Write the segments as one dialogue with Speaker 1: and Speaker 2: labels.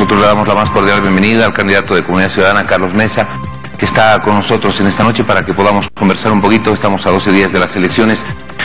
Speaker 1: Nosotros le damos la más cordial bienvenida al candidato de Comunidad Ciudadana, Carlos Mesa, que está con nosotros en esta noche para que podamos conversar un poquito. Estamos a 12 días de las elecciones,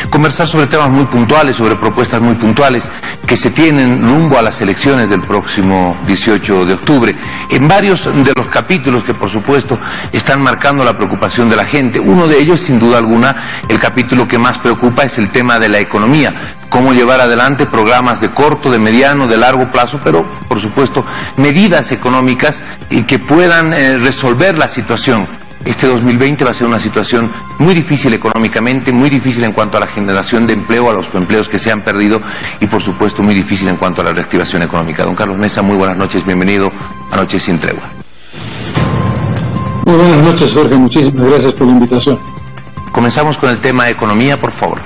Speaker 1: conversar sobre temas muy puntuales, sobre propuestas muy puntuales que se tienen rumbo a las elecciones del próximo 18 de octubre, en varios de los capítulos que por supuesto están marcando la preocupación de la gente. Uno de ellos, sin duda alguna, el capítulo que más preocupa es el tema de la economía, cómo llevar adelante programas de corto, de mediano, de largo plazo, pero por supuesto medidas económicas y que puedan resolver la situación. Este 2020 va a ser una situación muy difícil económicamente, muy difícil en cuanto a la generación de empleo, a los empleos que se han perdido y por supuesto muy difícil en cuanto a la reactivación económica. Don Carlos Mesa, muy buenas noches, bienvenido a Noches sin Tregua.
Speaker 2: Muy buenas noches, Jorge, muchísimas gracias por la invitación.
Speaker 1: Comenzamos con el tema de economía, por favor.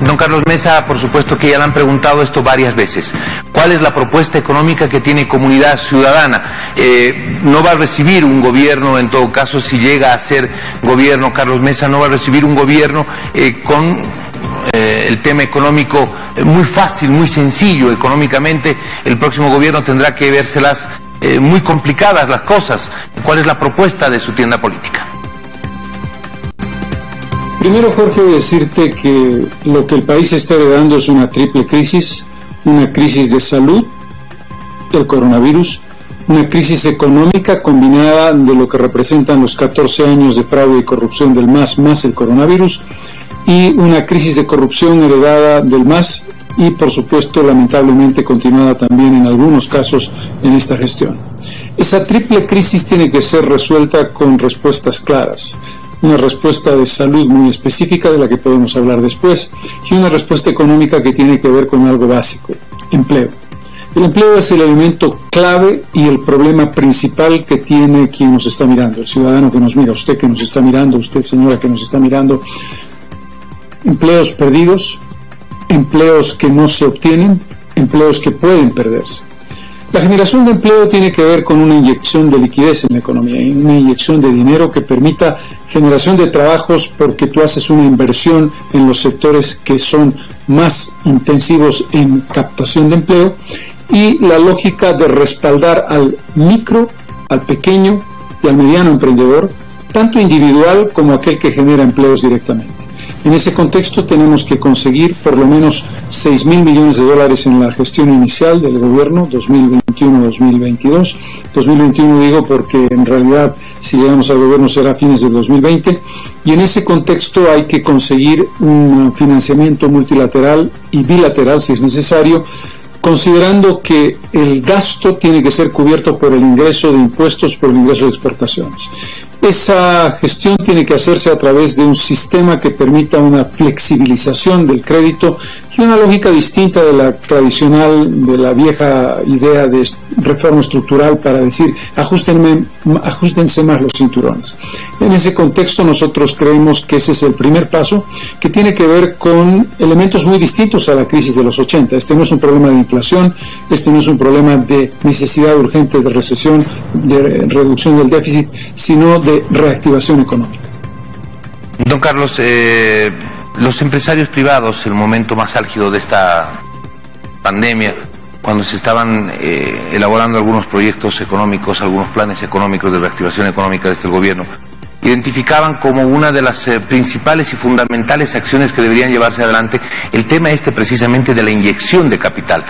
Speaker 1: Don Carlos Mesa, por supuesto que ya le han preguntado esto varias veces. ¿Cuál es la propuesta económica que tiene Comunidad Ciudadana? No va a recibir un gobierno, en todo caso, si llega a ser gobierno, Carlos Mesa, no va a recibir un gobierno con el tema económico muy fácil, muy sencillo. Económicamente, el próximo gobierno tendrá que vérselas muy complicadas las cosas. ¿Cuál es la propuesta de su tienda política?
Speaker 2: Primero, Jorge, decirte que lo que el país está heredando es una triple crisis: una crisis de salud, el coronavirus, una crisis económica combinada de lo que representan los 14 años de fraude y corrupción del MAS más el coronavirus, y una crisis de corrupción heredada del MAS y, por supuesto, lamentablemente continuada también en algunos casos en esta gestión. Esa triple crisis tiene que ser resuelta con respuestas claras. Una respuesta de salud muy específica, de la que podemos hablar después, y una respuesta económica que tiene que ver con algo básico: empleo. El empleo es el elemento clave y el problema principal que tiene quien nos está mirando, el ciudadano que nos mira, usted que nos está mirando, usted señora que nos está mirando. Empleos perdidos, empleos que no se obtienen, empleos que pueden perderse. La generación de empleo tiene que ver con una inyección de liquidez en la economía, una inyección de dinero que permita generación de trabajos, porque tú haces una inversión en los sectores que son más intensivos en captación de empleo, y la lógica de respaldar al micro, al pequeño y al mediano emprendedor, tanto individual como aquel que genera empleos directamente. En ese contexto tenemos que conseguir por lo menos 6.000 millones de dólares en la gestión inicial del gobierno 2021-2022. 2021 digo porque en realidad si llegamos al gobierno será a fines del 2020, y en ese contexto hay que conseguir un financiamiento multilateral y bilateral si es necesario, considerando que el gasto tiene que ser cubierto por el ingreso de impuestos, por el ingreso de exportaciones. Esa gestión tiene que hacerse a través de un sistema que permita una flexibilización del crédito y una lógica distinta de la tradicional, de la vieja idea de reforma estructural para decir ajustense más los cinturones. En ese contexto nosotros creemos que ese es el primer paso, que tiene que ver con elementos muy distintos a la crisis de los 80. Este no es un problema de inflación, este no es un problema de necesidad urgente de recesión, de reducción del déficit, sino de reactivación económica.
Speaker 1: Don Carlos, los empresarios privados, el momento más álgido de esta pandemia, cuando se estaban elaborando algunos proyectos económicos, algunos planes económicos de reactivación económica desde el gobierno, identificaban como una de las principales y fundamentales acciones que deberían llevarse adelante el tema precisamente de la inyección de capital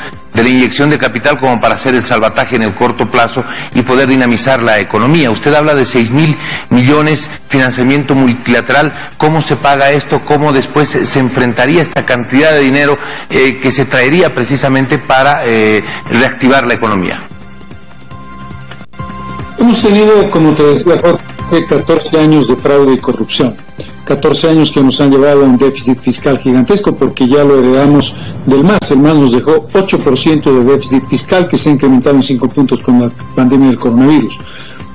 Speaker 1: como para hacer el salvataje en el corto plazo y poder dinamizar la economía. Usted habla de 6.000 millones, financiamiento multilateral. ¿Cómo se paga esto? ¿Cómo después se enfrentaría esta cantidad de dinero que se traería precisamente para reactivar la economía?
Speaker 2: Hemos tenido, como te decía, 14 años de fraude y corrupción, 14 años que nos han llevado a un déficit fiscal gigantesco, porque ya lo heredamos del MAS. El MAS nos dejó 8% de déficit fiscal, que se ha incrementado en 5 puntos con la pandemia del coronavirus.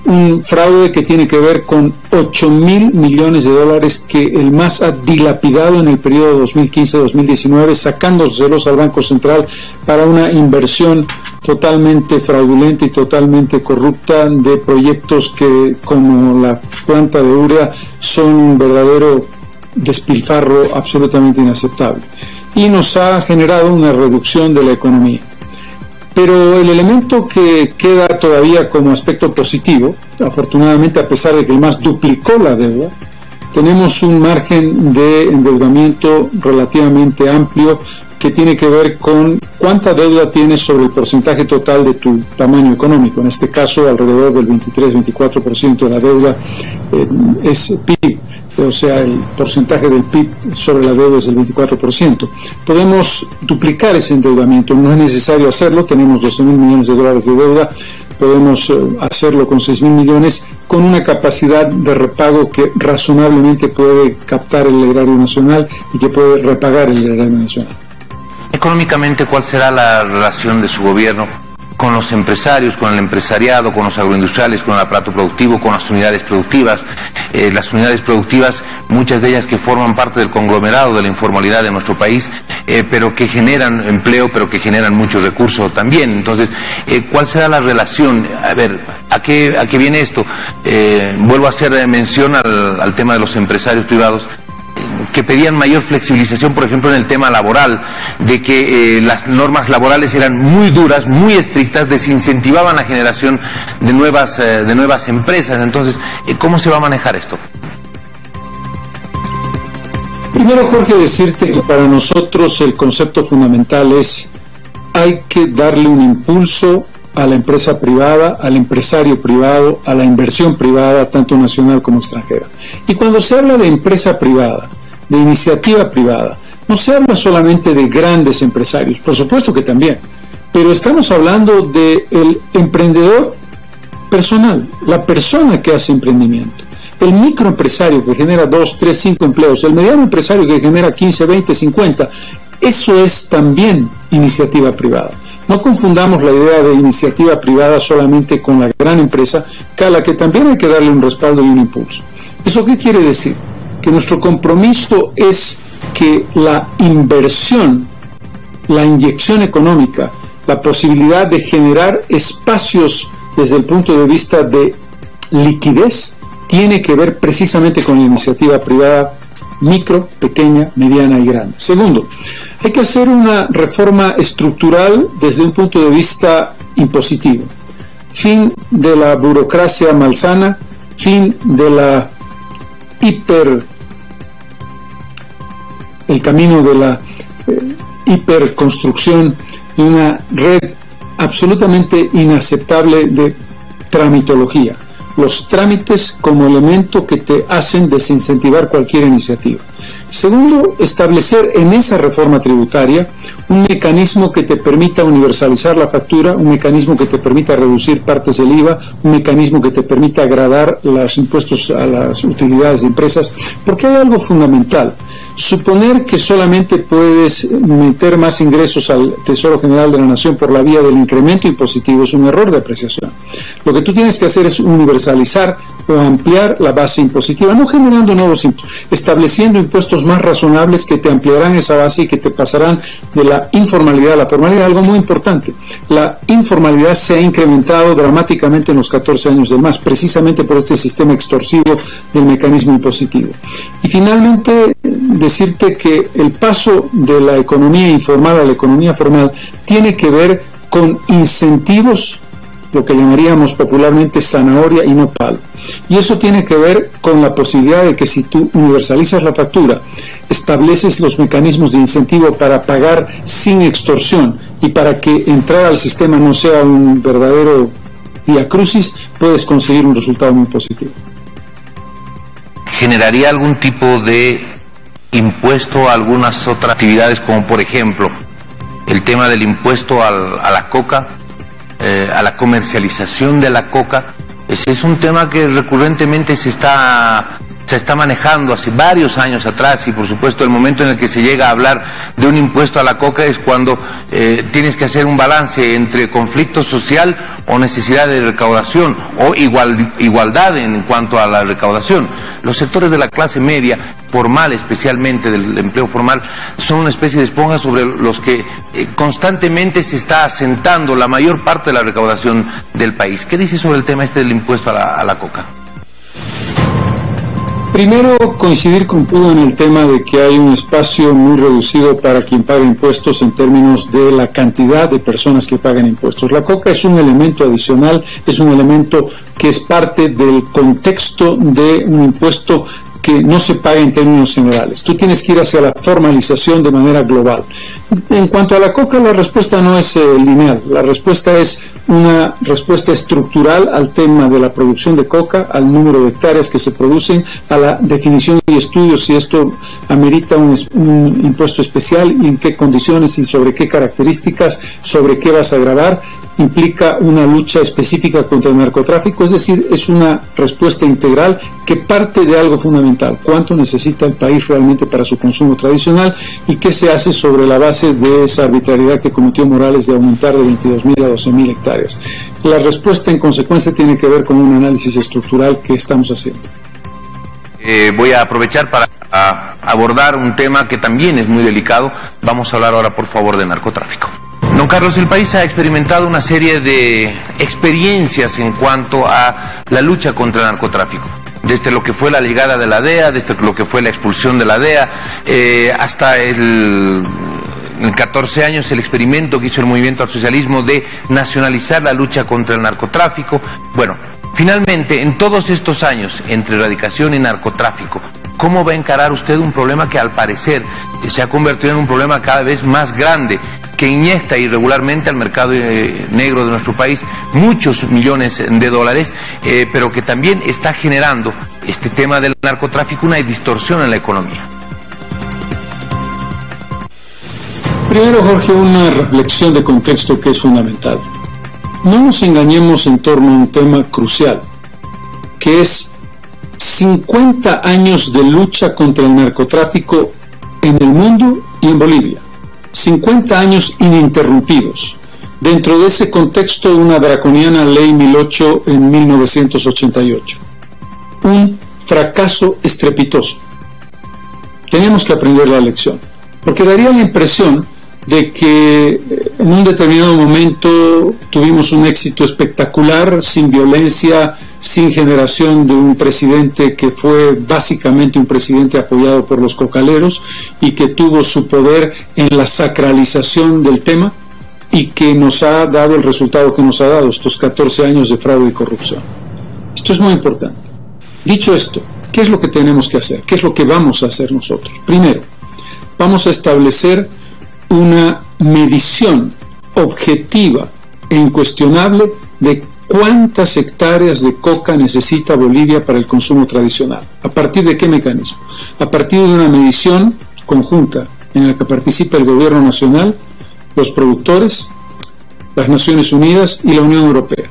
Speaker 2: Un fraude que tiene que ver con 8.000 millones de dólares que el MAS ha dilapidado en el periodo 2015-2019, sacándoselos al Banco Central para una inversión totalmente fraudulenta y totalmente corrupta de proyectos que, como la planta de urea, son un verdadero despilfarro absolutamente inaceptable, y nos ha generado una reducción de la economía. Pero el elemento que queda todavía como aspecto positivo, afortunadamente a pesar de que el MAS duplicó la deuda, tenemos un margen de endeudamiento relativamente amplio que tiene que ver con cuánta deuda tienes sobre el porcentaje total de tu tamaño económico. En este caso, alrededor del 23-24% de la deuda es PIB, o sea, el porcentaje del PIB sobre la deuda es el 24%. Podemos duplicar ese endeudamiento, no es necesario hacerlo, tenemos 12.000 millones de dólares de deuda, podemos hacerlo con 6.000 millones, con una capacidad de repago que razonablemente puede captar el erario nacional y que puede repagar el erario nacional.
Speaker 1: Económicamente, ¿cuál será la relación de su gobierno con los empresarios, con el empresariado, con los agroindustriales, con el aparato productivo, con las unidades productivas? Las unidades productivas, muchas de ellas que forman parte del conglomerado de la informalidad de nuestro país, pero que generan empleo, pero que generan muchos recursos también. Entonces, ¿cuál será la relación? A ver, ¿a qué viene esto? Vuelvo a hacer mención al tema de los empresarios privados, que pedían mayor flexibilización, por ejemplo, en el tema laboral, de que las normas laborales eran muy duras, muy estrictas, desincentivaban la generación de nuevas empresas. Entonces, ¿cómo se va a manejar esto?
Speaker 2: Primero, Jorge, decirte que para nosotros el concepto fundamental es: hay que darle un impulso a la empresa privada, al empresario privado, a la inversión privada, tanto nacional como extranjera. Y cuando se habla de empresa privada, de iniciativa privada, no se habla solamente de grandes empresarios, por supuesto que también, pero estamos hablando del emprendedor personal, la persona que hace emprendimiento, el microempresario que genera 2, 3, 5 empleos, el mediano empresario que genera 15, 20, 50, eso es también iniciativa privada. No confundamos la idea de iniciativa privada solamente con la gran empresa, a la que también hay que darle un respaldo y un impulso. ¿Eso qué quiere decir? Que nuestro compromiso es que la inversión, la inyección económica, la posibilidad de generar espacios desde el punto de vista de liquidez, tiene que ver precisamente con la iniciativa privada micro, pequeña, mediana y grande. Segundo, hay que hacer una reforma estructural desde un punto de vista impositivo. Fin de la burocracia malsana, fin de la el camino de la hiperconstrucción de una red absolutamente inaceptable de tramitología. Los trámites como elemento que te hacen desincentivar cualquier iniciativa. Segundo, establecer en esa reforma tributaria un mecanismo que te permita universalizar la factura, un mecanismo que te permita reducir partes del IVA, un mecanismo que te permita agradar los impuestos a las utilidades de empresas, porque hay algo fundamental. Suponer que solamente puedes meter más ingresos al Tesoro General de la Nación por la vía del incremento impositivo es un error de apreciación. Lo que tú tienes que hacer es universalizar o ampliar la base impositiva, no generando nuevos impuestos, estableciendo impuestos más razonables que te ampliarán esa base y que te pasarán de la informalidad a la formalidad. Algo muy importante, la informalidad se ha incrementado dramáticamente en los 14 años del MAS, precisamente por este sistema extorsivo del mecanismo impositivo. Y finalmente, decirte que el paso de la economía informal a la economía formal tiene que ver con incentivos, lo que llamaríamos popularmente zanahoria y no palo. Y eso tiene que ver con la posibilidad de que si tú universalizas la factura, estableces los mecanismos de incentivo para pagar sin extorsión y para que entrar al sistema no sea un verdadero viacrucis, puedes conseguir un resultado muy positivo.
Speaker 1: ¿Generaría algún tipo de impuesto a algunas otras actividades, como por ejemplo el tema del impuesto a la coca, a la comercialización de la coca? Ese es un tema que recurrentemente se está manejando hace varios años atrás, y por supuesto el momento en el que se llega a hablar de un impuesto a la coca es cuando tienes que hacer un balance entre conflicto social o necesidad de recaudación o igualdad en cuanto a la recaudación. Los sectores de la clase media, formal especialmente del empleo formal, son una especie de esponja sobre los que constantemente se está asentando la mayor parte de la recaudación del país. ¿Qué dice sobre el tema este del impuesto a la coca?
Speaker 2: Primero, coincidir con Pudo en el tema de que hay un espacio muy reducido para quien paga impuestos en términos de la cantidad de personas que pagan impuestos. La coca es un elemento adicional, es un elemento que es parte del contexto de un impuesto que no se paga en términos generales. Tú tienes que ir hacia la formalización de manera global. En cuanto a la coca, la respuesta no es lineal. La respuesta es una respuesta estructural al tema de la producción de coca, al número de hectáreas que se producen, a la definición y estudios si esto amerita un impuesto especial y en qué condiciones y sobre qué características, sobre qué vas a gravar. Implica una lucha específica contra el narcotráfico, es decir, es una respuesta integral que parte de algo fundamental: cuánto necesita el país realmente para su consumo tradicional y qué se hace sobre la base de esa arbitrariedad que cometió Morales de aumentar de 22.000 a 12.000 hectáreas. La respuesta en consecuencia tiene que ver con un análisis estructural que estamos haciendo.
Speaker 1: Voy a aprovechar para abordar un tema que también es muy delicado. Vamos a hablar ahora, por favor, de narcotráfico. Don Carlos, el país ha experimentado una serie de experiencias en cuanto a la lucha contra el narcotráfico. Desde lo que fue la llegada de la DEA, desde lo que fue la expulsión de la DEA, hasta en 14 años el experimento que hizo el movimiento al socialismo de nacionalizar la lucha contra el narcotráfico. Bueno, finalmente, en todos estos años entre erradicación y narcotráfico, ¿cómo va a encarar usted un problema que al parecer se ha convertido en un problema cada vez más grande, que inyecta irregularmente al mercado negro de nuestro país muchos millones de dólares, pero que también está generando este tema del narcotráfico una distorsión en la economía?
Speaker 2: Primero, Jorge, una reflexión de contexto que es fundamental. No nos engañemos en torno a un tema crucial, que es 50 años de lucha contra el narcotráfico en el mundo y en Bolivia. 50 años ininterrumpidos. Dentro de ese contexto, una draconiana ley 1008 en 1988. Un fracaso estrepitoso. Tenemos que aprender la lección, porque daría la impresión de que en un determinado momento tuvimos un éxito espectacular, sin violencia, sin generación de un presidente que fue básicamente un presidente apoyado por los cocaleros y que tuvo su poder en la sacralización del tema y que nos ha dado el resultado que nos ha dado, estos 14 años de fraude y corrupción. Esto es muy importante. Dicho esto, ¿qué es lo que tenemos que hacer? ¿Qué es lo que vamos a hacer nosotros? Primero, vamos a establecer una medición objetiva e incuestionable de cuántas hectáreas de coca necesita Bolivia para el consumo tradicional. ¿A partir de qué mecanismo? A partir de una medición conjunta en la que participa el gobierno nacional, los productores, las Naciones Unidas y la Unión Europea.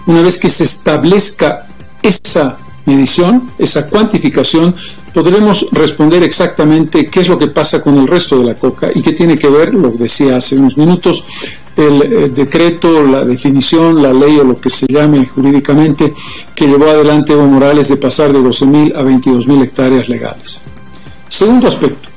Speaker 2: Una vez que se establezca esa medición, esa cuantificación, podremos responder exactamente qué es lo que pasa con el resto de la coca y qué tiene que ver, lo decía hace unos minutos, el decreto, la definición, la ley o lo que se llame jurídicamente, que llevó adelante Evo Morales de pasar de 12.000 a 22.000 hectáreas legales. Segundo aspecto,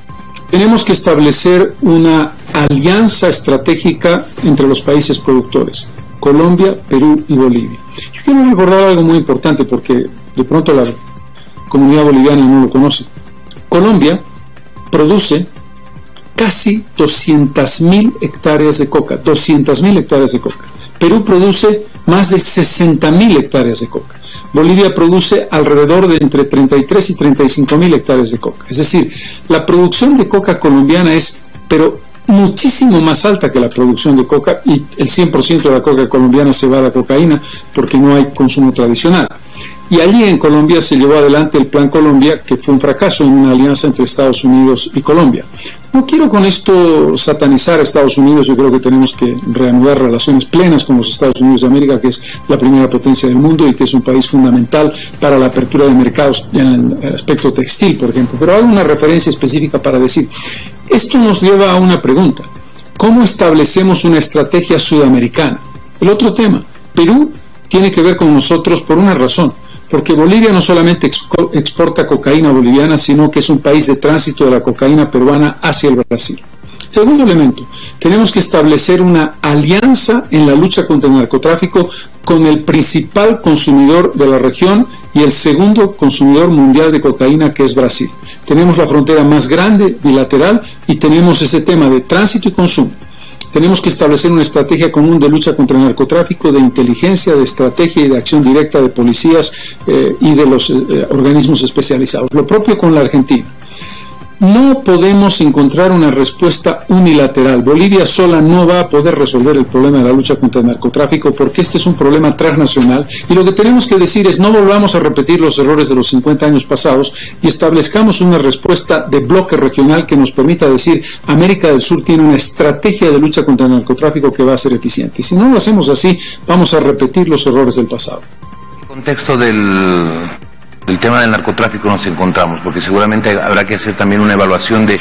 Speaker 2: tenemos que establecer una alianza estratégica entre los países productores, Colombia, Perú y Bolivia. Yo quiero recordar algo muy importante porque de pronto la comunidad boliviana no lo conoce. Colombia produce casi 200.000 hectáreas de coca, 200.000 hectáreas de coca. Perú produce más de 60.000 hectáreas de coca. Bolivia produce alrededor de entre 33 y 35.000 hectáreas de coca. Es decir, la producción de coca colombiana es, pero muchísimo más alta que la producción de coca, y el 100% de la coca colombiana se va a la cocaína porque no hay consumo tradicional. Y allí en Colombia se llevó adelante el Plan Colombia, que fue un fracaso en una alianza entre Estados Unidos y Colombia. No quiero con esto satanizar a Estados Unidos. Yo creo que tenemos que reanudar relaciones plenas con los Estados Unidos de América, que es la primera potencia del mundo y que es un país fundamental para la apertura de mercados en el aspecto textil, por ejemplo. Pero hago una referencia específica para decir, esto nos lleva a una pregunta: ¿cómo establecemos una estrategia sudamericana? El otro tema, Perú tiene que ver con nosotros por una razón, porque Bolivia no solamente exporta cocaína boliviana, sino que es un país de tránsito de la cocaína peruana hacia el Brasil. Segundo elemento, tenemos que establecer una alianza en la lucha contra el narcotráfico con el principal consumidor de la región y el segundo consumidor mundial de cocaína, que es Brasil. Tenemos la frontera más grande bilateral y tenemos ese tema de tránsito y consumo. Tenemos que establecer una estrategia común de lucha contra el narcotráfico, de inteligencia, de estrategia y de acción directa de policías y de los organismos especializados. Lo propio con la Argentina. No podemos encontrar una respuesta unilateral. Bolivia sola no va a poder resolver el problema de la lucha contra el narcotráfico porque este es un problema transnacional y lo que tenemos que decir es no volvamos a repetir los errores de los 50 años pasados y establezcamos una respuesta de bloque regional que nos permita decir América del Sur tiene una estrategia de lucha contra el narcotráfico que va a ser eficiente. Y si no lo hacemos así, vamos a repetir los errores del pasado.
Speaker 1: En el contexto del tema del narcotráfico nos encontramos, porque seguramente habrá que hacer también una evaluación de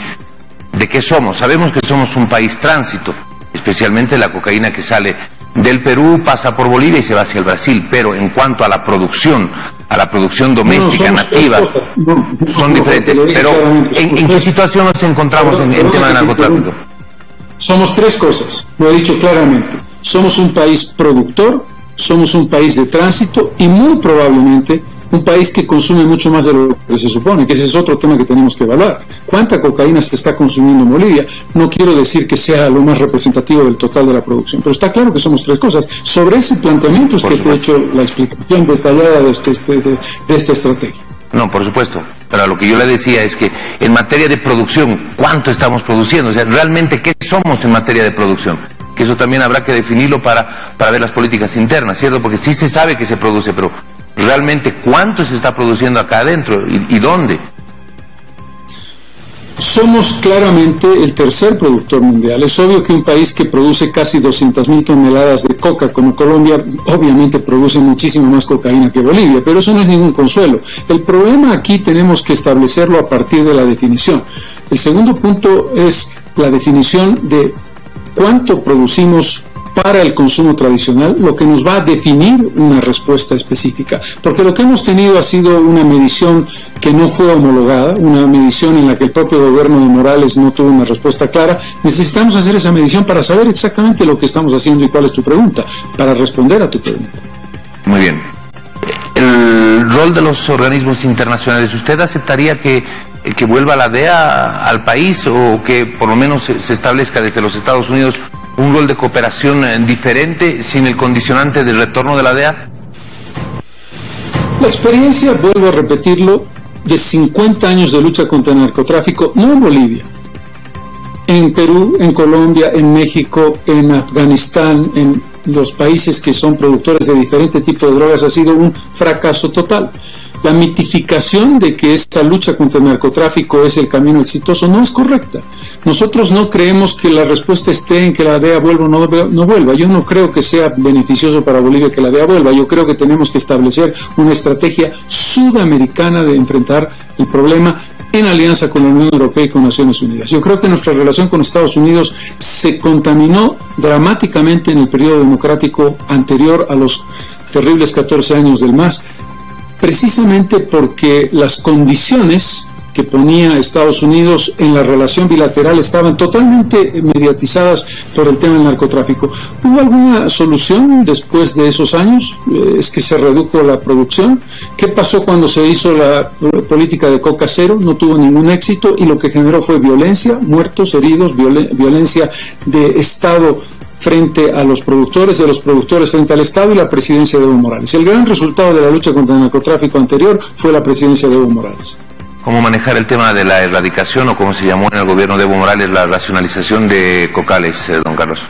Speaker 1: qué somos. Sabemos que somos un país tránsito, especialmente la cocaína que sale del Perú, pasa por Bolivia y se va hacia el Brasil, pero en cuanto a la producción doméstica, nativa, son diferentes. Pero ¿en qué situación nos encontramos en tema de narcotráfico?
Speaker 2: Somos tres cosas, lo he dicho claramente. Somos un país productor, somos un país de tránsito y muy probablemente un país que consume mucho más de lo que se supone, que ese es otro tema que tenemos que evaluar. ¿Cuánta cocaína se está consumiendo en Bolivia? No quiero decir que sea lo más representativo del total de la producción, pero está claro que somos tres cosas. Sobre ese planteamiento es que te he hecho la explicación detallada de esta estrategia.
Speaker 1: No, por supuesto, pero lo que yo le decía es que en materia de producción, ¿cuánto estamos produciendo? O sea, realmente, ¿qué somos en materia de producción? Que eso también habrá que definirlo para ver las políticas internas, ¿cierto? Porque sí se sabe que se produce, pero realmente cuánto se está produciendo acá adentro y dónde.
Speaker 2: Somos claramente el tercer productor mundial. Es obvio que un país que produce casi 200.000 toneladas de coca como Colombia, obviamente produce muchísimo más cocaína que Bolivia, pero eso no es ningún consuelo. El problema aquí tenemos que establecerlo a partir de la definición. El segundo punto es la definición de cuánto producimos para el consumo tradicional, lo que nos va a definir una respuesta específica, porque lo que hemos tenido ha sido una medición que no fue homologada, una medición en la que el propio gobierno de Morales no tuvo una respuesta clara. Necesitamos hacer esa medición para saber exactamente lo que estamos haciendo y cuál es tu pregunta, para responder a tu pregunta.
Speaker 1: Muy bien. El rol de los organismos internacionales, ¿usted aceptaría que vuelva la DEA al país o que por lo menos se establezca desde los Estados Unidos un rol de cooperación diferente sin el condicionante del retorno de la DEA?
Speaker 2: La experiencia, vuelvo a repetirlo, de 50 años de lucha contra el narcotráfico, no en Bolivia, en Perú, en Colombia, en México, en Afganistán, en los países que son productores de diferente tipo de drogas, ha sido un fracaso total. La mitificación de que esa lucha contra el narcotráfico es el camino exitoso no es correcta. Nosotros no creemos que la respuesta esté en que la DEA vuelva o no vuelva. Yo no creo que sea beneficioso para Bolivia que la DEA vuelva. Yo creo que tenemos que establecer una estrategia sudamericana de enfrentar el problema en alianza con la Unión Europea y con Naciones Unidas. Yo creo que nuestra relación con Estados Unidos se contaminó dramáticamente en el periodo democrático anterior a los terribles 14 años del MAS, precisamente porque las condiciones que ponía Estados Unidos en la relación bilateral estaban totalmente mediatizadas por el tema del narcotráfico. ¿Hubo alguna solución después de esos años? ¿Es que se redujo la producción? ¿Qué pasó cuando se hizo la política de coca cero? No tuvo ningún éxito y lo que generó fue violencia, muertos, heridos, violencia de Estado frente a los productores, de los productores frente al Estado y la presidencia de Evo Morales. El gran resultado de la lucha contra el narcotráfico anterior fue la presidencia de Evo Morales.
Speaker 1: ¿Cómo manejar el tema de la erradicación o como se llamó en el gobierno de Evo Morales, la racionalización de cocales, don Carlos?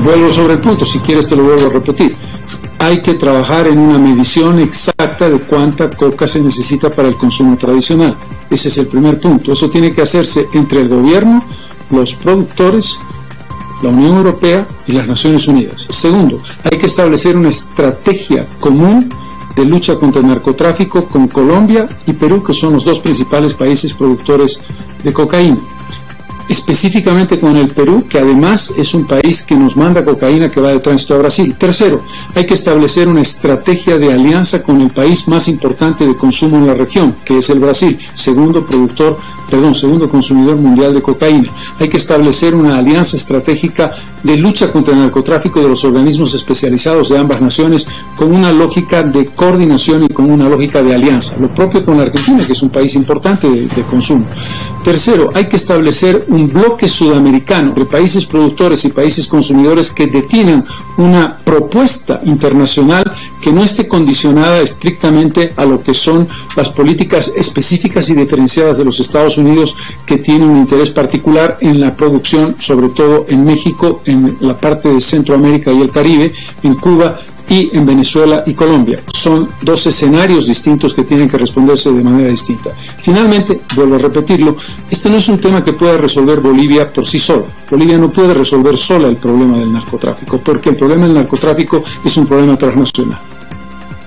Speaker 2: Vuelvo sobre el punto, si quieres te lo vuelvo a repetir. Hay que trabajar en una medición exacta de cuánta coca se necesita para el consumo tradicional. Ese es el primer punto. Eso tiene que hacerse entre el gobierno, los productores, la Unión Europea y las Naciones Unidas. Segundo, hay que establecer una estrategia común de lucha contra el narcotráfico con Colombia y Perú, que son los dos principales países productores de cocaína. específicamente con el Perú, que además es un país que nos manda cocaína que va de tránsito a Brasil. Tercero, hay que establecer una estrategia de alianza con el país más importante de consumo en la región, que es el Brasil, segundo consumidor mundial de cocaína. Hay que establecer una alianza estratégica de lucha contra el narcotráfico de los organismos especializados de ambas naciones, con una lógica de coordinación y con una lógica de alianza. Lo propio con la Argentina, que es un país importante de consumo. Tercero, hay que establecer un bloque sudamericano de países productores y países consumidores que definan una propuesta internacional que no esté condicionada estrictamente a lo que son las políticas específicas y diferenciadas de los Estados Unidos, que tienen un interés particular en la producción, sobre todo en México, en la parte de Centroamérica y el Caribe, en Cuba y en Venezuela y Colombia. Son dos escenarios distintos que tienen que responderse de manera distinta. Finalmente, vuelvo a repetirlo, este no es un tema que pueda resolver Bolivia por sí sola. Bolivia no puede resolver sola el problema del narcotráfico, porque el problema del narcotráfico es un problema transnacional.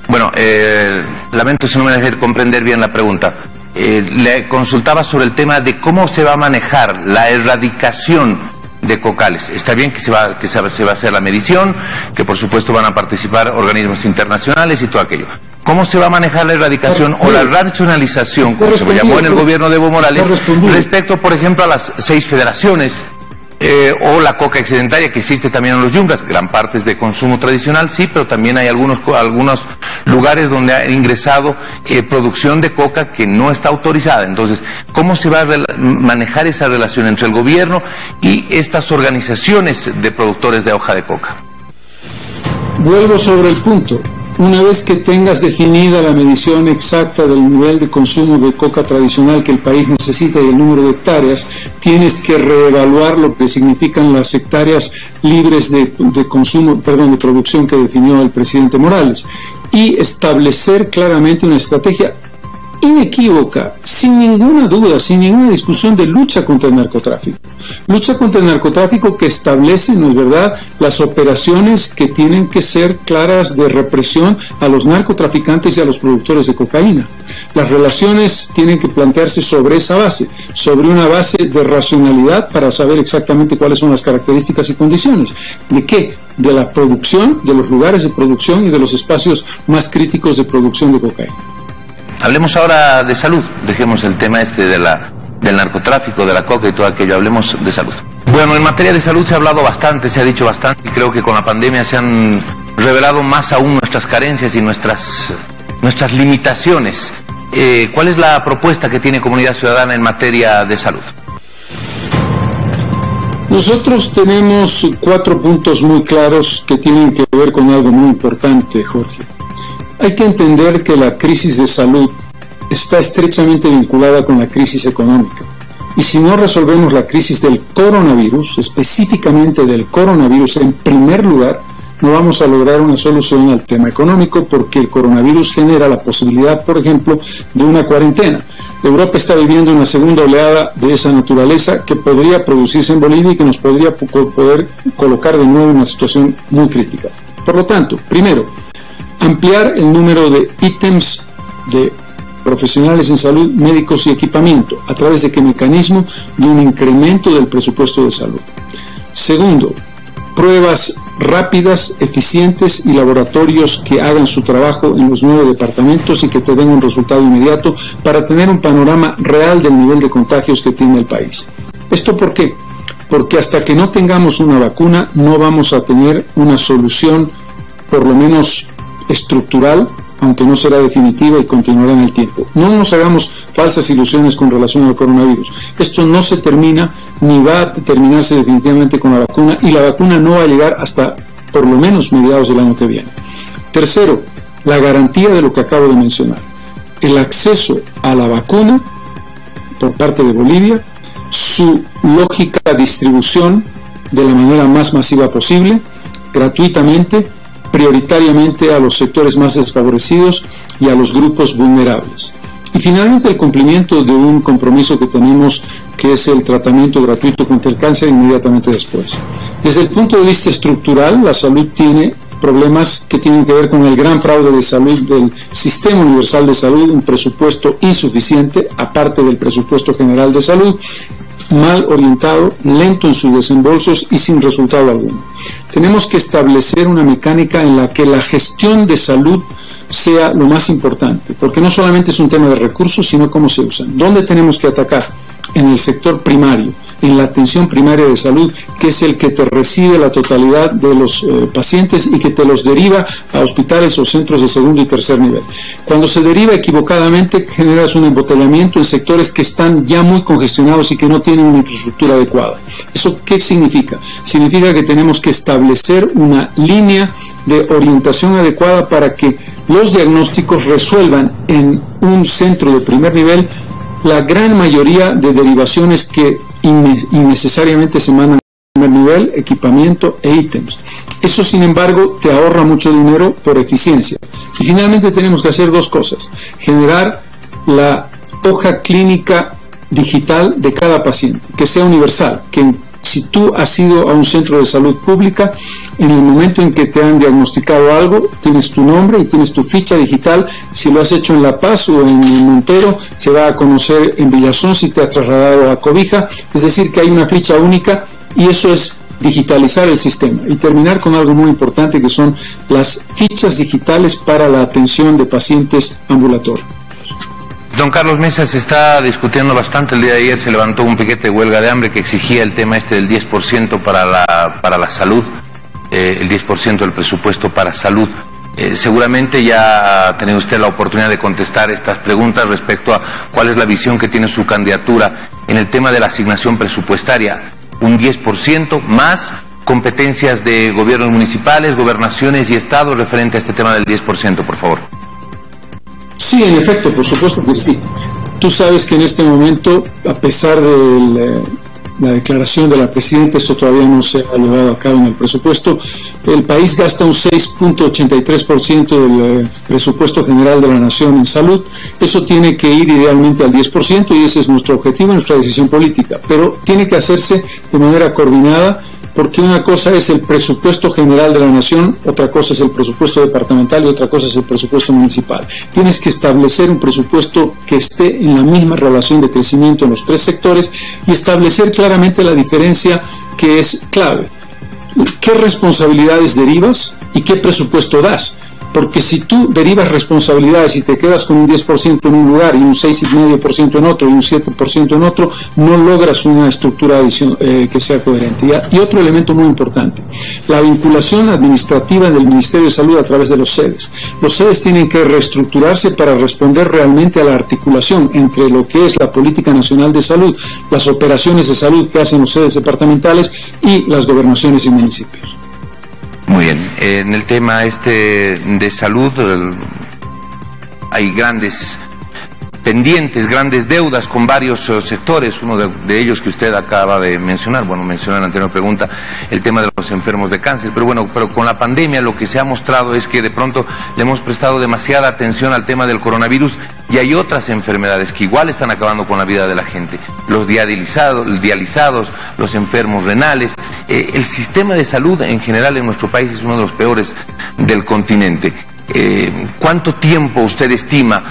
Speaker 1: Bueno, lamento si no me dejé comprender bien la pregunta. Le consultaba sobre el tema de cómo se va a manejar la erradicación de cocales. Está bien que se va a hacer la medición, que por supuesto van a participar organismos internacionales y todo aquello. ¿Cómo se va a manejar la erradicación o la racionalización, como se llamó en el gobierno de Evo Morales, respecto, por ejemplo, a las 6 federaciones o la coca excedentaria que existe también en los yungas? Gran parte es de consumo tradicional, sí, pero también hay algunos lugares donde ha ingresado producción de coca que no está autorizada. Entonces, ¿cómo se va a manejar esa relación entre el gobierno y estas organizaciones de productores de hoja de coca?
Speaker 2: Vuelvo sobre el punto. Una vez que tengas definida la medición exacta del nivel de consumo de coca tradicional que el país necesita y el número de hectáreas, tienes que reevaluar lo que significan las hectáreas libres de producción que definió el presidente Morales, y establecer claramente una estrategia inequívoca, sin ninguna duda, sin ninguna discusión, de lucha contra el narcotráfico. Lucha contra el narcotráfico que establece, ¿no es verdad?, las operaciones que tienen que ser claras de represión a los narcotraficantes y a los productores de cocaína. Las relaciones tienen que plantearse sobre esa base, sobre una base de racionalidad, para saber exactamente cuáles son las características y condiciones. ¿De qué? De la producción, de los lugares de producción y de los espacios más críticos de producción de cocaína.
Speaker 1: Hablemos ahora de salud, dejemos el tema del narcotráfico, de la coca y todo aquello, hablemos de salud. Bueno, en materia de salud se ha hablado bastante, se ha dicho bastante, y creo que con la pandemia se han revelado más aún nuestras carencias y nuestras limitaciones. ¿Cuál es la propuesta que tiene Comunidad Ciudadana en materia de salud?
Speaker 2: Nosotros tenemos 4 puntos muy claros que tienen que ver con algo muy importante, Jorge. Hay que entender que la crisis de salud está estrechamente vinculada con la crisis económica. Y si no resolvemos la crisis del coronavirus, específicamente del coronavirus en primer lugar, no vamos a lograr una solución al tema económico, porque el coronavirus genera la posibilidad, por ejemplo, de una cuarentena. Europa está viviendo una segunda oleada de esa naturaleza que podría producirse en Bolivia y que nos podría poder colocar de nuevo en una situación muy crítica. Por lo tanto, primero, ampliar el número de ítems de profesionales en salud, médicos y equipamiento. ¿A través de qué mecanismo? De un incremento del presupuesto de salud. Segundo, pruebas rápidas, eficientes y laboratorios que hagan su trabajo en los 9 departamentos y que te den un resultado inmediato para tener un panorama real del nivel de contagios que tiene el país. ¿Esto por qué? Porque hasta que no tengamos una vacuna no vamos a tener una solución, por lo menos estructural, aunque no será definitiva y continuará en el tiempo. No nos hagamos falsas ilusiones con relación al coronavirus. Esto no se termina ni va a terminarse definitivamente con la vacuna, y la vacuna no va a llegar hasta por lo menos mediados del año que viene. Tercero, la garantía de lo que acabo de mencionar. El acceso a la vacuna por parte de Bolivia, su lógica distribución de la manera más masiva posible, gratuitamente, prioritariamente a los sectores más desfavorecidos y a los grupos vulnerables. Y finalmente, el cumplimiento de un compromiso que tenemos, que es el tratamiento gratuito contra el cáncer inmediatamente después. Desde el punto de vista estructural, la salud tiene problemas que tienen que ver con el gran fraude de salud del Sistema Universal de Salud, un presupuesto insuficiente, aparte del presupuesto general de salud, mal orientado, lento en sus desembolsos y sin resultado alguno. Tenemos que establecer una mecánica en la que la gestión de salud sea lo más importante, porque no solamente es un tema de recursos, sino cómo se usan. ¿Dónde tenemos que atacar? En el sector primario, en la atención primaria de salud, que es el que te recibe la totalidad de los pacientes y que te los deriva a hospitales o centros de segundo y tercer nivel. Cuando se deriva equivocadamente, generas un embotellamiento en sectores que están ya muy congestionados y que no tienen una infraestructura adecuada. ¿Eso qué significa? Significa que tenemos que establecer una línea de orientación adecuada para que los diagnósticos resuelvan en un centro de primer nivel la gran mayoría de derivaciones que innecesariamente se mandan a primer nivel, equipamiento e ítems. Eso, sin embargo, te ahorra mucho dinero por eficiencia. Y finalmente tenemos que hacer dos cosas: generar la hoja clínica digital de cada paciente, que sea universal, que si tú has ido a un centro de salud pública, en el momento en que te han diagnosticado algo, tienes tu nombre y tienes tu ficha digital. Si lo has hecho en La Paz o en Montero, se va a conocer en Villazón si te has trasladado a Cobija. Es decir, que hay una ficha única, y eso es digitalizar el sistema. Y terminar con algo muy importante, que son las fichas digitales para la atención de pacientes ambulatorios.
Speaker 1: Don Carlos Mesa, se está discutiendo bastante. El día de ayer se levantó un piquete de huelga de hambre que exigía el tema del 10% para la salud, el 10% del presupuesto para salud. Seguramente ya ha tenido usted la oportunidad de contestar estas preguntas respecto a cuál es la visión que tiene su candidatura en el tema de la asignación presupuestaria. Un 10% más competencias de gobiernos municipales, gobernaciones y estados referente a este tema del 10%, por favor.
Speaker 2: Sí, en efecto, por supuesto que sí. Tú sabes que en este momento, a pesar de la declaración de la presidenta, esto todavía no se ha llevado a cabo en el presupuesto, el país gasta un 6.83% del presupuesto general de la nación en salud. Eso tiene que ir idealmente al 10% y ese es nuestro objetivo, nuestra decisión política, pero tiene que hacerse de manera coordinada, porque una cosa es el presupuesto general de la nación, otra cosa es el presupuesto departamental y otra cosa es el presupuesto municipal. Tienes que establecer un presupuesto que esté en la misma relación de crecimiento en los tres sectores y establecer claramente la diferencia que es clave. ¿Qué responsabilidades derivas y qué presupuesto das? Porque si tú derivas responsabilidades y te quedas con un 10% en un lugar y un 6,5% en otro y un 7% en otro, no logras una estructura que sea coherente. Y otro elemento muy importante: la vinculación administrativa del Ministerio de Salud a través de los sedes. Los sedes tienen que reestructurarse para responder realmente a la articulación entre lo que es la Política Nacional de Salud, las operaciones de salud que hacen los sedes departamentales y las gobernaciones y municipios.
Speaker 1: Muy bien, en el tema de salud hay grandes pendientes, grandes deudas con varios sectores, uno de ellos que usted acaba de mencionar, mencionó en la anterior pregunta, el tema de los enfermos de cáncer, pero con la pandemia lo que se ha mostrado es que de pronto le hemos prestado demasiada atención al tema del coronavirus y hay otras enfermedades que igual están acabando con la vida de la gente, los dializados, los enfermos renales. El sistema de salud en general en nuestro país es uno de los peores del continente. ¿Cuánto tiempo usted estima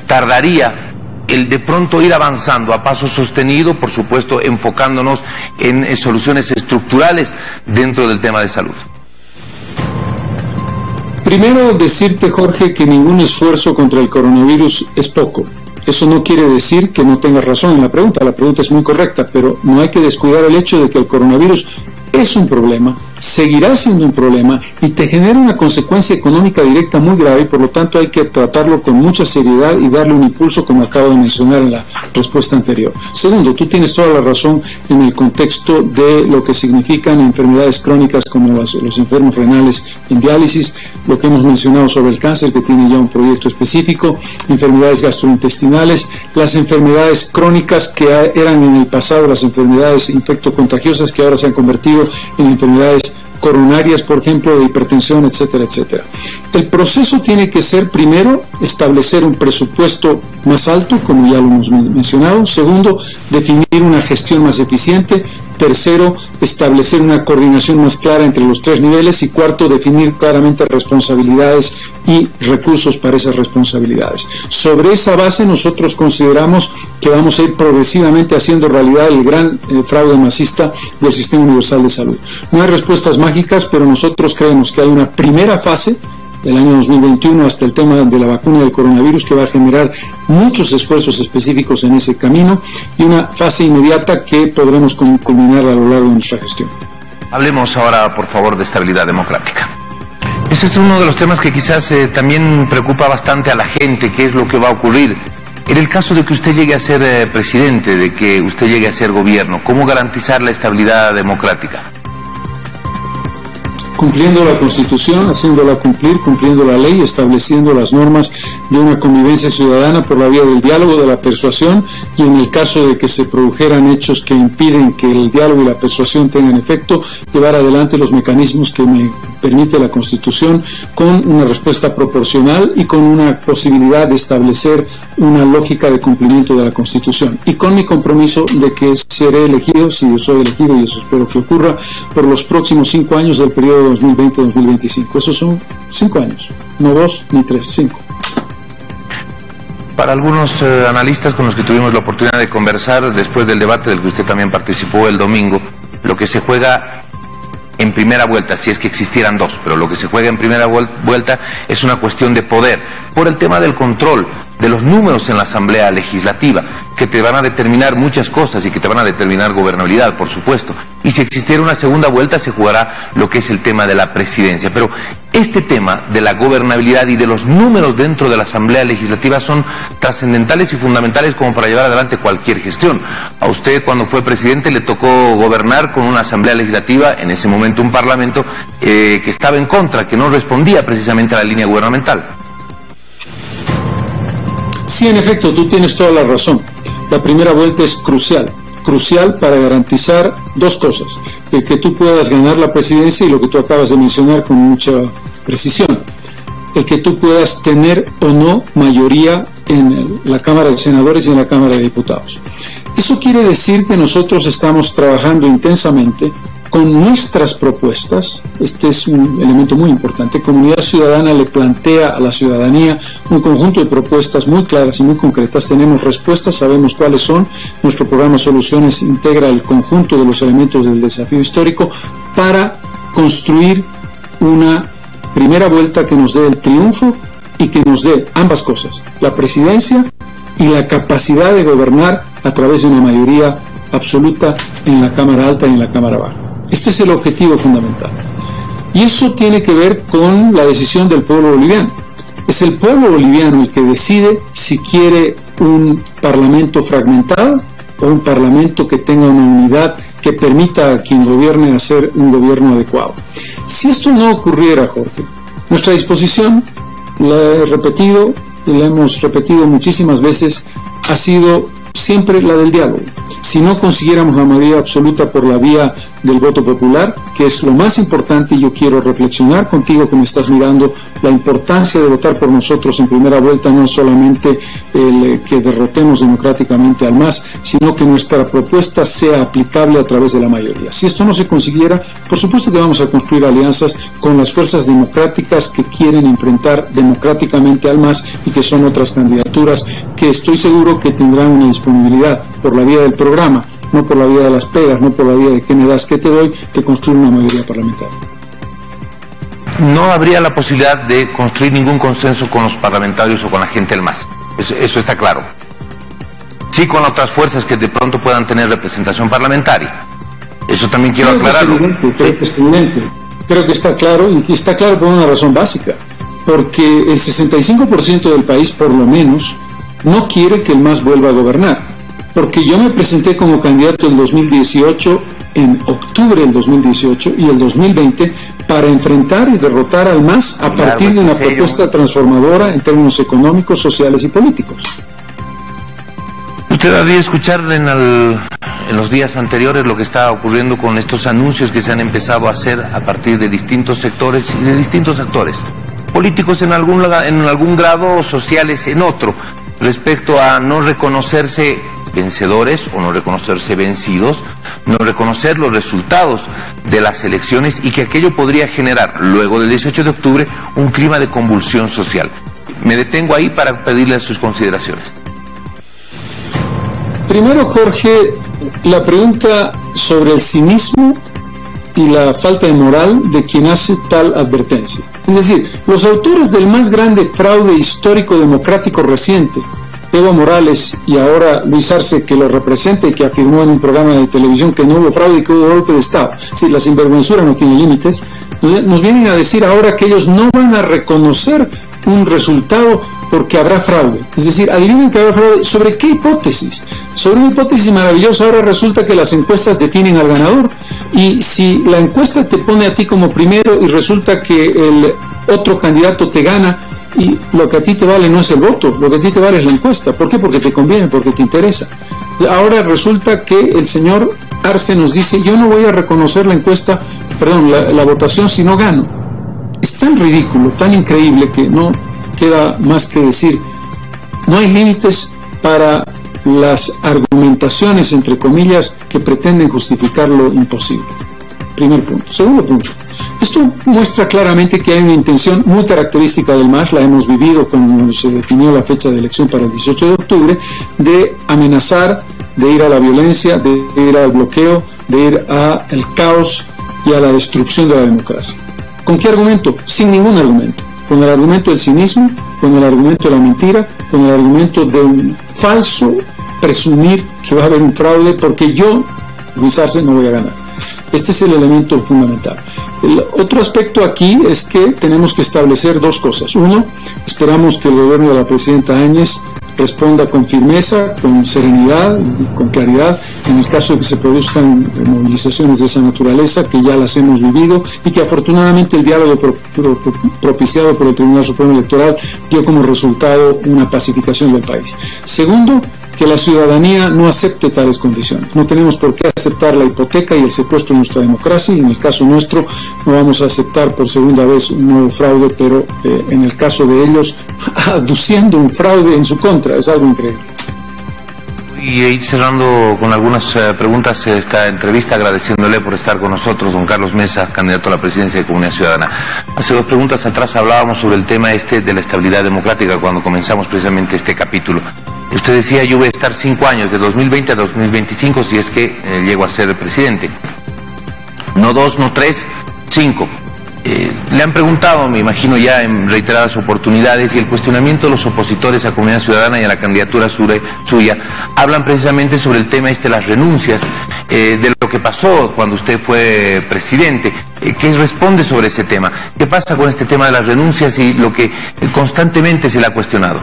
Speaker 1: tardaría el de pronto ir avanzando a paso sostenido, por supuesto enfocándonos en soluciones estructurales dentro del tema de salud?
Speaker 2: Primero, decirte, Jorge, que ningún esfuerzo contra el coronavirus es poco. Eso no quiere decir que no tengas razón en la pregunta es muy correcta, pero no hay que descuidar el hecho de que el coronavirus es un problema, seguirá siendo un problema y te genera una consecuencia económica directa muy grave, y por lo tanto hay que tratarlo con mucha seriedad y darle un impulso, como acabo de mencionar en la respuesta anterior. Segundo, tú tienes toda la razón en el contexto de lo que significan enfermedades crónicas como los enfermos renales en diálisis, lo que hemos mencionado sobre el cáncer, que tiene ya un proyecto específico, enfermedades gastrointestinales, las enfermedades crónicas que eran en el pasado las enfermedades infectocontagiosas, que ahora se han convertido en enfermedades coronarias, por ejemplo, de hipertensión, etcétera, etcétera. El proceso tiene que ser, primero, establecer un presupuesto más alto, como ya lo hemos mencionado. Segundo, definir una gestión más eficiente. Tercero, establecer una coordinación más clara entre los tres niveles. Y cuarto, definir claramente responsabilidades y recursos para esas responsabilidades. Sobre esa base, nosotros consideramos que vamos a ir progresivamente haciendo realidad el gran fraude masista del Sistema Universal de Salud. No hay respuestas mágicas, pero nosotros creemos que hay una primera fase del año 2021 hasta el tema de la vacuna del coronavirus que va a generar muchos esfuerzos específicos en ese camino, y una fase inmediata que podremos culminar a lo largo de nuestra gestión.
Speaker 1: Hablemos ahora, por favor, de estabilidad democrática. Ese es uno de los temas que quizás también preocupa bastante a la gente, qué es lo que va a ocurrir. En el caso de que usted llegue a ser presidente, de que usted llegue a ser gobierno, ¿cómo garantizar la estabilidad democrática?
Speaker 2: Cumpliendo la Constitución, haciéndola cumplir, cumpliendo la ley, estableciendo las normas de una convivencia ciudadana por la vía del diálogo, de la persuasión, y en el caso de que se produjeran hechos que impiden que el diálogo y la persuasión tengan efecto, llevar adelante los mecanismos que me permite la Constitución, con una respuesta proporcional y con una posibilidad de establecer una lógica de cumplimiento de la Constitución, y con mi compromiso de que seré elegido, si yo soy elegido, y eso espero que ocurra, por los próximos 5 años del periodo 2020-2025. Esos son 5 años, no 2 ni 3, 5.
Speaker 1: Para algunos analistas con los que tuvimos la oportunidad de conversar después del debate del que usted también participó el domingo, lo que se juega en primera vuelta, si es que existieran dos, pero lo que se juega en primera vuelta es una cuestión de poder, por el tema del control de los números en la Asamblea Legislativa, que te van a determinar muchas cosas y que te van a determinar gobernabilidad, por supuesto. Y si existiera una segunda vuelta, se jugará lo que es el tema de la presidencia. Pero este tema de la gobernabilidad y de los números dentro de la Asamblea Legislativa son trascendentales y fundamentales como para llevar adelante cualquier gestión. A usted, cuando fue presidente, le tocó gobernar con una Asamblea Legislativa, en ese momento un Parlamento, que estaba en contra, que no respondía precisamente a la línea gubernamental.
Speaker 2: Sí, en efecto, tú tienes toda la razón. La primera vuelta es crucial para garantizar dos cosas: el que tú puedas ganar la presidencia, y lo que tú acabas de mencionar con mucha precisión, el que tú puedas tener o no mayoría en la Cámara de Senadores y en la Cámara de Diputados. Eso quiere decir que nosotros estamos trabajando intensamente con nuestras propuestas. Este es un elemento muy importante. Comunidad Ciudadana le plantea a la ciudadanía un conjunto de propuestas muy claras y muy concretas. Tenemos respuestas, sabemos cuáles son. Nuestro programa Soluciones integra el conjunto de los elementos del desafío histórico para construir una primera vuelta que nos dé el triunfo y que nos dé ambas cosas: la presidencia y la capacidad de gobernar a través de una mayoría absoluta en la Cámara Alta y en la Cámara Baja. Este es el objetivo fundamental. Y eso tiene que ver con la decisión del pueblo boliviano. Es el pueblo boliviano el que decide si quiere un parlamento fragmentado o un parlamento que tenga una unidad que permita a quien gobierne hacer un gobierno adecuado. Si esto no ocurriera, Jorge, nuestra disposición, la he repetido y la hemos repetido muchísimas veces, ha sido siempre la del diálogo. Si no consiguiéramos la mayoría absoluta por la vía del voto popular, que es lo más importante, y yo quiero reflexionar contigo que me estás mirando, la importancia de votar por nosotros en primera vuelta no es solamente el que derrotemos democráticamente al MAS, sino que nuestra propuesta sea aplicable a través de la mayoría. Si esto no se consiguiera, por supuesto que vamos a construir alianzas con las fuerzas democráticas que quieren enfrentar democráticamente al MAS y que son otras candidaturas que estoy seguro que tendrán una disponibilidad por la vía del programa, no por la vía de las pegas, no por la vía de qué me das, qué te doy, de construir una mayoría parlamentaria.
Speaker 1: No habría la posibilidad de construir ningún consenso con los parlamentarios o con la gente del MAS. Eso está claro. Sí, con otras fuerzas que de pronto puedan tener representación parlamentaria. Eso también quiero aclararlo.
Speaker 2: Creo que es evidente. Creo que está claro, y está claro por una razón básica. Porque el 65% del país, por lo menos, no quiere que el MAS vuelva a gobernar. Porque yo me presenté como candidato el 2018, en octubre del 2018 y el 2020, para enfrentar y derrotar al MAS a partir de una propuesta transformadora en términos económicos, sociales y políticos.
Speaker 1: Usted había escuchado en los días anteriores lo que está ocurriendo con estos anuncios que se han empezado a hacer a partir de distintos sectores y de distintos actores, políticos en algún grado, sociales en otro, respecto a no reconocerse vencedores o no reconocerse vencidos, no reconocer los resultados de las elecciones y que aquello podría generar, luego del 18 de octubre, un clima de convulsión social. Me detengo ahí para pedirle sus consideraciones.
Speaker 2: Primero, Jorge, la pregunta sobre el cinismo y la falta de moral de quien hace tal advertencia. Es decir, los autores del más grande fraude histórico democrático reciente, Evo Morales y ahora Luis Arce, que lo representa y que afirmó en un programa de televisión que no hubo fraude y que hubo golpe de Estado, si la sinvergüenzura no tiene límites, nos vienen a decir ahora que ellos no van a reconocer un resultado porque habrá fraude. Es decir, adivinen que habrá fraude. ¿Sobre qué hipótesis? Sobre una hipótesis maravillosa. Ahora resulta que las encuestas definen al ganador, y si la encuesta te pone a ti como primero y resulta que el otro candidato te gana, y lo que a ti te vale no es el voto, lo que a ti te vale es la encuesta. ¿Por qué? Porque te conviene, porque te interesa. Ahora resulta que el señor Arce nos dice: yo no voy a reconocer la encuesta, perdón, la votación si no gano. Es tan ridículo, tan increíble, que no queda más que decir, no hay límites para las argumentaciones, entre comillas, que pretenden justificar lo imposible. Primer punto. Segundo punto. Esto muestra claramente que hay una intención muy característica del MAS, la hemos vivido cuando se definió la fecha de elección para el 18 de octubre, de amenazar, de ir a la violencia, de ir al bloqueo, de ir al caos y a la destrucción de la democracia. ¿Con qué argumento? Sin ningún argumento. Con el argumento del cinismo, con el argumento de la mentira, con el argumento de un falso presumir que va a haber un fraude porque yo, Luis Arce, no voy a ganar. Este es el elemento fundamental. El otro aspecto aquí es que tenemos que establecer dos cosas. Uno, esperamos que el gobierno de la presidenta Áñez responda con firmeza, con serenidad y con claridad en el caso de que se produzcan movilizaciones de esa naturaleza, que ya las hemos vivido y que afortunadamente el diálogo propiciado por el Tribunal Supremo Electoral dio como resultado una pacificación del país. Segundo, que la ciudadanía no acepte tales condiciones. No tenemos por qué aceptar la hipoteca y el secuestro de nuestra democracia, y en el caso nuestro no vamos a aceptar por segunda vez un nuevo fraude, pero en el caso de ellos aduciendo un fraude en su contra. Es algo increíble.
Speaker 1: Y ir cerrando con algunas preguntas esta entrevista, agradeciéndole por estar con nosotros, don Carlos Mesa, candidato a la presidencia de Comunidad Ciudadana. Hace 2 preguntas atrás hablábamos sobre el tema de la estabilidad democrática cuando comenzamos precisamente este capítulo. Usted decía: yo voy a estar 5 años, de 2020 a 2025, si es que llego a ser presidente. No 2, no 3, 5. Le han preguntado, me imagino ya en reiteradas oportunidades, y el cuestionamiento de los opositores a Comunidad Ciudadana y a la candidatura suya hablan precisamente sobre el tema de las renuncias, de lo que pasó cuando usted fue presidente. ¿Qué responde sobre ese tema? ¿Qué pasa con este tema de las renuncias y lo que constantemente se le ha cuestionado?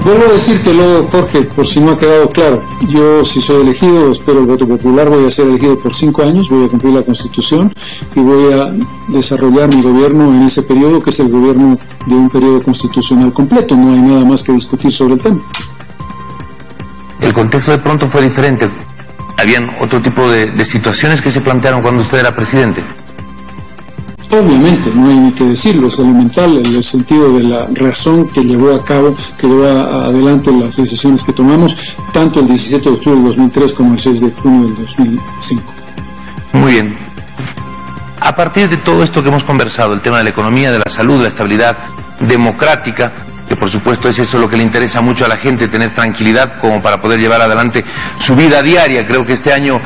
Speaker 2: Vuelvo a decírtelo, Jorge, por si no ha quedado claro. Yo, si soy elegido, espero el voto popular, voy a ser elegido por 5 años, voy a cumplir la Constitución y voy a desarrollar mi gobierno en ese periodo, que es el gobierno de un periodo constitucional completo. No hay nada más que discutir sobre el tema.
Speaker 1: El contexto de pronto fue diferente. ¿Habían otro tipo de situaciones que se plantearon cuando usted era presidente?
Speaker 2: Obviamente, no hay ni que decirlo, es elemental el sentido de la razón que llevó a cabo, que llevó adelante las decisiones que tomamos, tanto el 17 de octubre del 2003 como el 6 de junio del 2005.
Speaker 1: Muy bien. A partir de todo esto que hemos conversado, el tema de la economía, de la salud, de la estabilidad democrática, que por supuesto es eso lo que le interesa mucho a la gente, tener tranquilidad como para poder llevar adelante su vida diaria. Creo que este año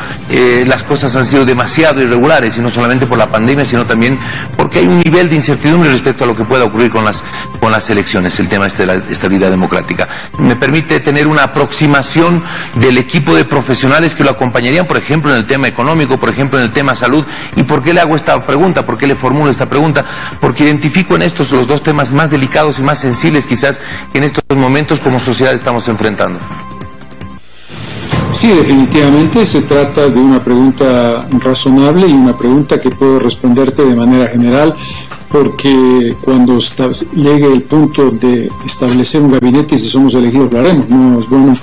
Speaker 1: las cosas han sido demasiado irregulares, y no solamente por la pandemia, sino también porque hay un nivel de incertidumbre respecto a lo que pueda ocurrir con las elecciones, el tema de la estabilidad democrática. Me permite tener una aproximación del equipo de profesionales que lo acompañarían, por ejemplo, en el tema económico, por ejemplo, en el tema salud. ¿Y por qué le hago esta pregunta? ¿Por qué le formulo esta pregunta? Porque identifico en estos los 2 temas más delicados y más sensibles quizás que en estos momentos como sociedad estamos enfrentando.
Speaker 2: Sí, definitivamente se trata de una pregunta razonable y una pregunta que puedo responderte de manera general, porque cuando llegue el punto de establecer un gabinete, y si somos elegidos lo haremos, no es bueno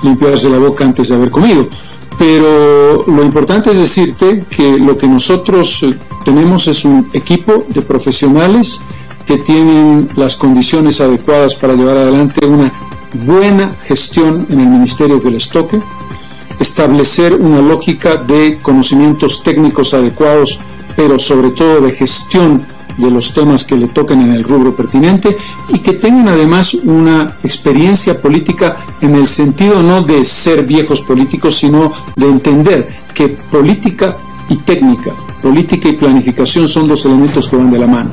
Speaker 2: limpiarse la boca antes de haber comido, pero lo importante es decirte que lo que nosotros tenemos es un equipo de profesionales que tienen las condiciones adecuadas para llevar adelante una buena gestión en el ministerio que les toque, establecer una lógica de conocimientos técnicos adecuados, pero sobre todo de gestión de los temas que le toquen en el rubro pertinente, y que tengan además una experiencia política en el sentido no de ser viejos políticos, sino de entender que política y técnica, política y planificación son dos elementos que van de la mano.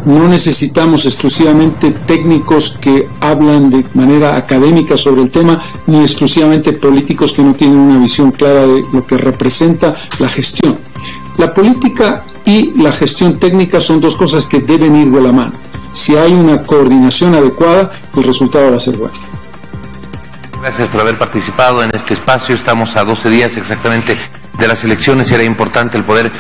Speaker 2: No necesitamos exclusivamente técnicos que hablan de manera académica sobre el tema, ni exclusivamente políticos que no tienen una visión clara de lo que representa la gestión. La política y la gestión técnica son dos cosas que deben ir de la mano. Si hay una coordinación adecuada, el resultado va a ser bueno.
Speaker 1: Gracias por haber participado en este espacio. Estamos a 12 días exactamente de las elecciones y era importante el poder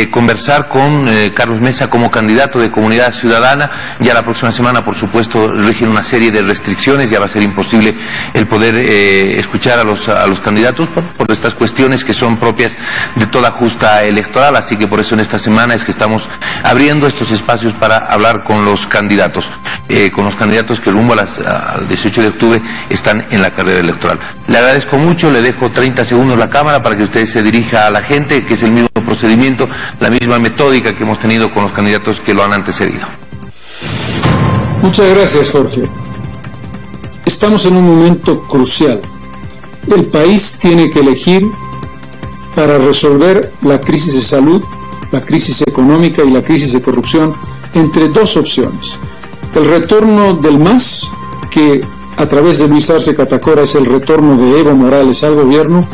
Speaker 1: conversar con Carlos Mesa como candidato de Comunidad Ciudadana. Ya la próxima semana, por supuesto, rigen una serie de restricciones, ya va a ser imposible el poder escuchar a los candidatos por estas cuestiones que son propias de toda justa electoral, así que por eso en esta semana es que estamos abriendo estos espacios para hablar con los candidatos que rumbo al 18 de octubre están en la carrera electoral. Le agradezco mucho, le dejo 30 segundos la cámara para que usted se dirija a la gente, que es el mismo procedimiento, la misma metódica que hemos tenido con los candidatos que lo han antecedido.
Speaker 2: Muchas gracias, Jorge. Estamos en un momento crucial. El país tiene que elegir para resolver la crisis de salud, la crisis económica y la crisis de corrupción entre dos opciones. El retorno del MAS, que a través de Luis Arce Catacora es el retorno de Evo Morales al gobierno,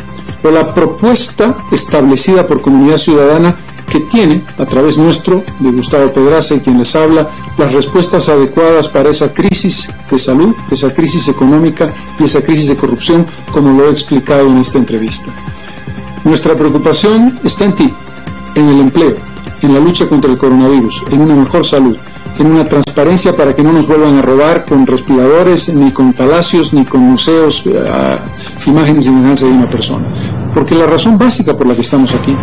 Speaker 2: o la propuesta establecida por Comunidad Ciudadana que tiene, a través nuestro, de Gustavo Pedraza y quien les habla, las respuestas adecuadas para esa crisis de salud, esa crisis económica y esa crisis de corrupción, como lo he explicado en esta entrevista. Nuestra preocupación está en ti, en el empleo, en la lucha contra el coronavirus, en una mejor salud, en una transparencia para que no nos vuelvan a robar con respiradores, ni con palacios, ni con museos, imagen y semejanza de una persona. Porque la razón básica por la que estamos aquí,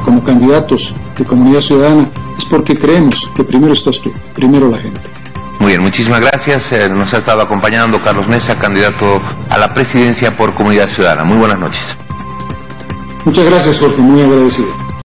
Speaker 2: como candidatos de Comunidad Ciudadana, es porque creemos que primero estás tú, primero la gente.
Speaker 1: Muy bien, muchísimas gracias. Nos ha estado acompañando Carlos Mesa, candidato a la presidencia por Comunidad Ciudadana. Muy buenas noches.
Speaker 2: Muchas gracias, Jorge, muy agradecido.